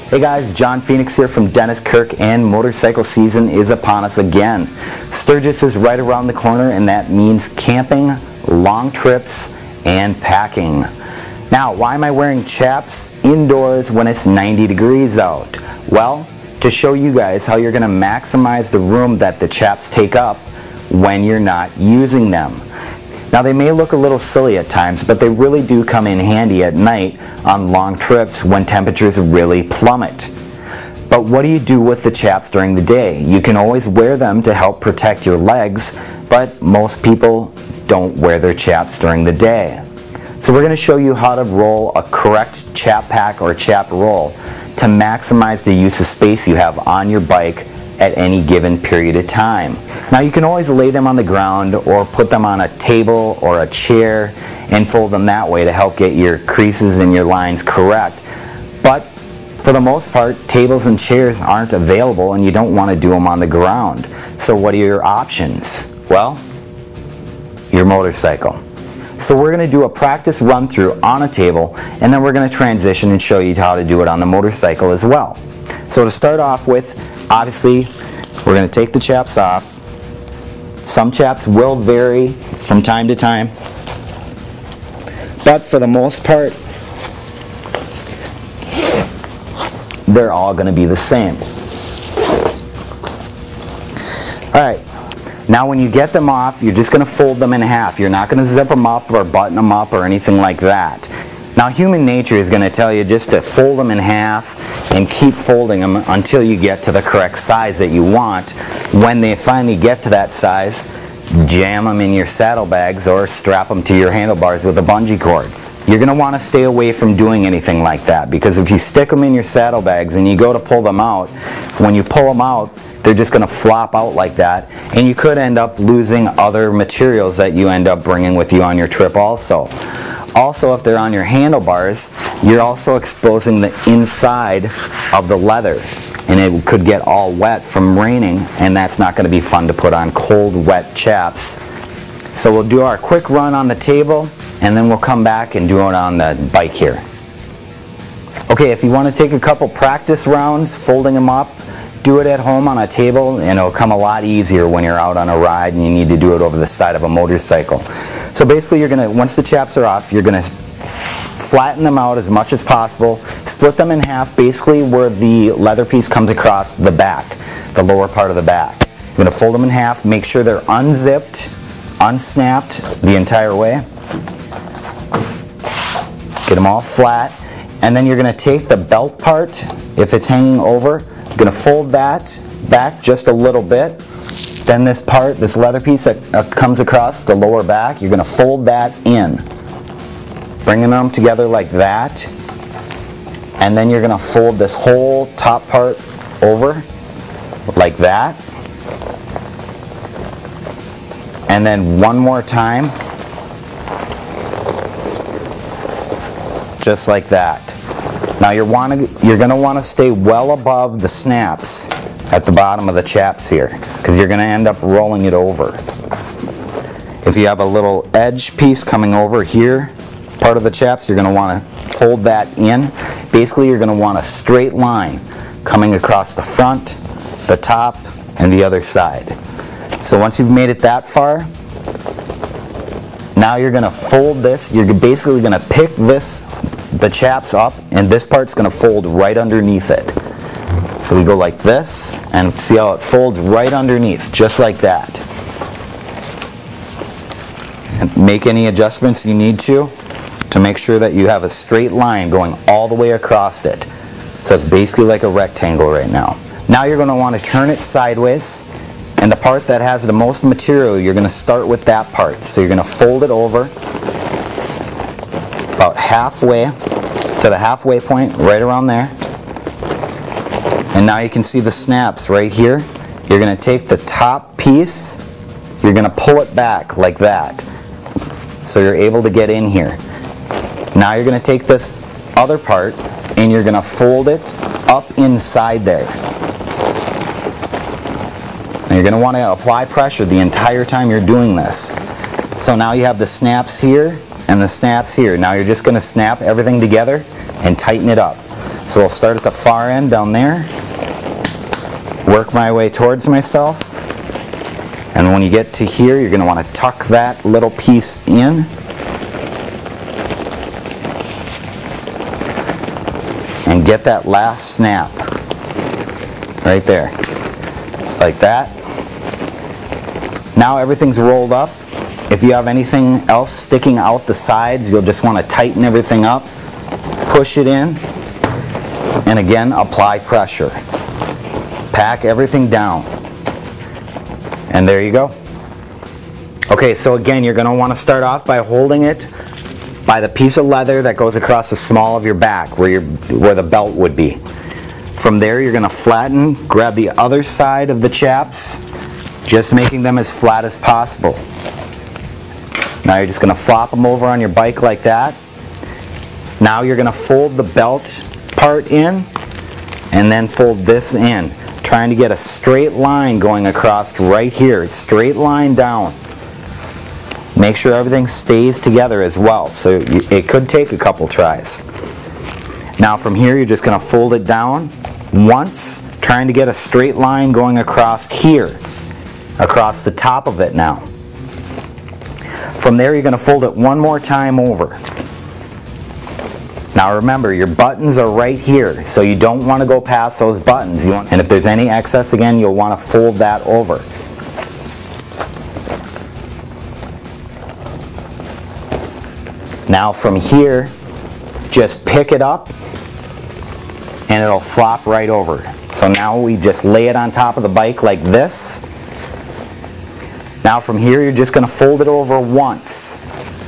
Hey guys, John Phoenix here from Dennis Kirk, and motorcycle season is upon us again. Sturgis is right around the corner, and that means camping, long trips, and packing. Now, why am I wearing chaps indoors when it's 90 degrees out? Well, to show you guys how you're going to maximize the room that the chaps take up when you're not using them. Now, they may look a little silly at times, but they really do come in handy at night on long trips when temperatures really plummet. But what do you do with the chaps during the day? You can always wear them to help protect your legs, but most people don't wear their chaps during the day. So we're going to show you how to roll a correct chap pack or chap roll to maximize the use of space you have on your bike at any given period of time. Now, you can always lay them on the ground or put them on a table or a chair and fold them that way to help get your creases and your lines correct. But for the most part, tables and chairs aren't available, and you don't want to do them on the ground. So what are your options? Well, your motorcycle. So we're going to do a practice run through on a table, and then we're going to transition and show you how to do it on the motorcycle as well. So to start off with, obviously, we're going to take the chaps off. Some chaps will vary from time to time, but for the most part, they're all going to be the same. Alright, now when you get them off, you're just going to fold them in half. You're not going to zip them up or button them up or anything like that. Now, human nature is going to tell you just to fold them in half and keep folding them until you get to the correct size that you want. When they finally get to that size, jam them in your saddlebags or strap them to your handlebars with a bungee cord. You're going to want to stay away from doing anything like that, because if you stick them in your saddlebags and you go to pull them out, when you pull them out, they're just going to flop out like that, and you could end up losing other materials that you end up bringing with you on your trip also. Also, if they're on your handlebars, you're also exposing the inside of the leather, and it could get all wet from raining, and that's not going to be fun to put on cold, wet chaps. So we'll do our quick run on the table, and then we'll come back and do it on the bike here. Okay, if you want to take a couple practice rounds folding them up, do it at home on a table, and it'll come a lot easier when you're out on a ride and you need to do it over the side of a motorcycle. So basically, you're going to, once the chaps are off, you're going to flatten them out as much as possible, split them in half basically where the leather piece comes across the back, the lower part of the back. You're going to fold them in half, make sure they're unzipped, unsnapped the entire way. Get them all flat, and then you're going to take the belt part, if it's hanging over, you're going to fold that back just a little bit. Then this part, this leather piece that comes across the lower back, you're going to fold that in. Bringing them together like that. And then you're going to fold this whole top part over like that. And then one more time, just like that. Now you're going to want to stay well above the snaps at the bottom of the chaps here, because you're going to end up rolling it over. If you have a little edge piece coming over here, part of the chaps, you're going to want to fold that in. Basically, you're going to want a straight line coming across the front, the top, and the other side. So once you've made it that far, now you're going to fold this. You're basically going to pick the chaps up, and this part's going to fold right underneath it. So we go like this, and see how it folds right underneath, just like that. And make any adjustments you need to make sure that you have a straight line going all the way across it. So it's basically like a rectangle right now. Now you're going to want to turn it sideways, and the part that has the most material, you're going to start with that part. So you're going to fold it over about halfway to the halfway point, right around there. And now you can see the snaps right here. You're going to take the top piece, you're going to pull it back like that, so you're able to get in here. Now you're going to take this other part and you're going to fold it up inside there. And you're going to want to apply pressure the entire time you're doing this. So now you have the snaps here and the snaps here. Now you're just going to snap everything together and tighten it up. So we'll start at the far end down there, work my way towards myself, and when you get to here, you're going to want to tuck that little piece in. And get that last snap right there, just like that. Now everything's rolled up. If you have anything else sticking out the sides, you'll just want to tighten everything up, push it in, and again apply pressure. Pack everything down. And there you go. Okay, so again, you're going to want to start off by holding it by the piece of leather that goes across the small of your back where the belt would be. From there, you're going to flatten, grab the other side of the chaps, just making them as flat as possible. Now you're just going to flop them over on your bike like that. Now you're going to fold the belt part in and then fold this in, trying to get a straight line going across right here, straight line down. Make sure everything stays together as well, so it could take a couple tries. Now from here, you're just going to fold it down once, trying to get a straight line going across here, across the top of it now. From there, you're going to fold it one more time over. Now remember, your buttons are right here, so you don't want to go past those buttons. And if there's any excess, again, you'll want to fold that over. Now from here, just pick it up and it'll flop right over. So now we just lay it on top of the bike like this. Now from here, you're just going to fold it over once.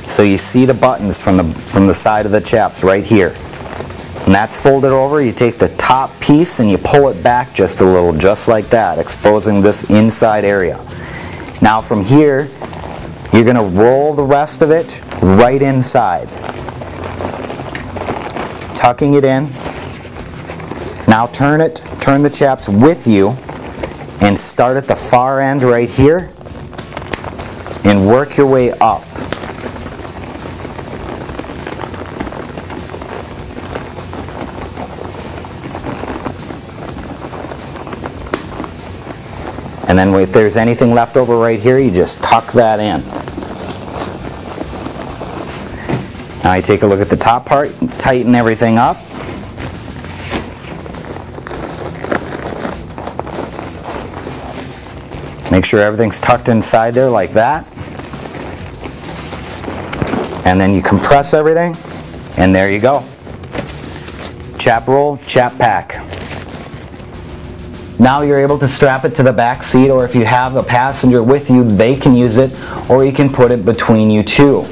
So you see the buttons from the side of the chaps right here. When that's folded over, you take the top piece and you pull it back just a little, just like that, exposing this inside area. Now from here, you're going to roll the rest of it right inside, tucking it in. Now turn the chaps with you and start at the far end right here and work your way up. And then if there's anything left over right here, you just tuck that in. Now you take a look at the top part, tighten everything up. Make sure everything's tucked inside there like that. And then you compress everything, and there you go. Chap roll, chap pack. Now you're able to strap it to the back seat, or if you have a passenger with you, they can use it, or you can put it between you two.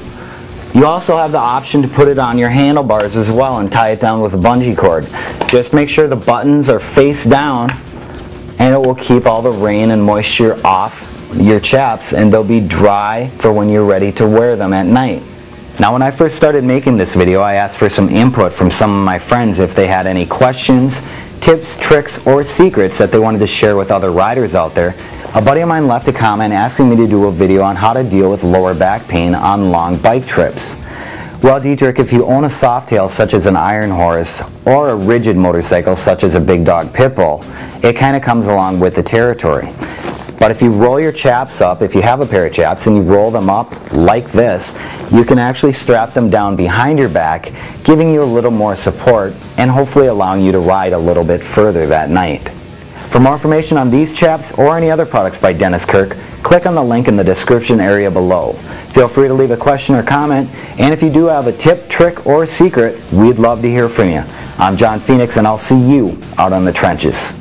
You also have the option to put it on your handlebars as well and tie it down with a bungee cord. Just make sure the buttons are face down, and it will keep all the rain and moisture off your chaps, and they'll be dry for when you're ready to wear them at night. Now when I first started making this video, I asked for some input from some of my friends if they had any questions, tips, tricks, or secrets that they wanted to share with other riders out there. A buddy of mine left a comment asking me to do a video on how to deal with lower back pain on long bike trips. Well, Dietrich, if you own a softail such as an Iron Horse or a rigid motorcycle such as a Big Dog Pit Bull, it kind of comes along with the territory. But if you roll your chaps up, if you have a pair of chaps and you roll them up like this, you can actually strap them down behind your back, giving you a little more support and hopefully allowing you to ride a little bit further that night. For more information on these chaps or any other products by Dennis Kirk, click on the link in the description area below. Feel free to leave a question or comment, and if you do have a tip, trick, or secret, we'd love to hear from you. I'm John Phoenix, and I'll see you out on the trenches.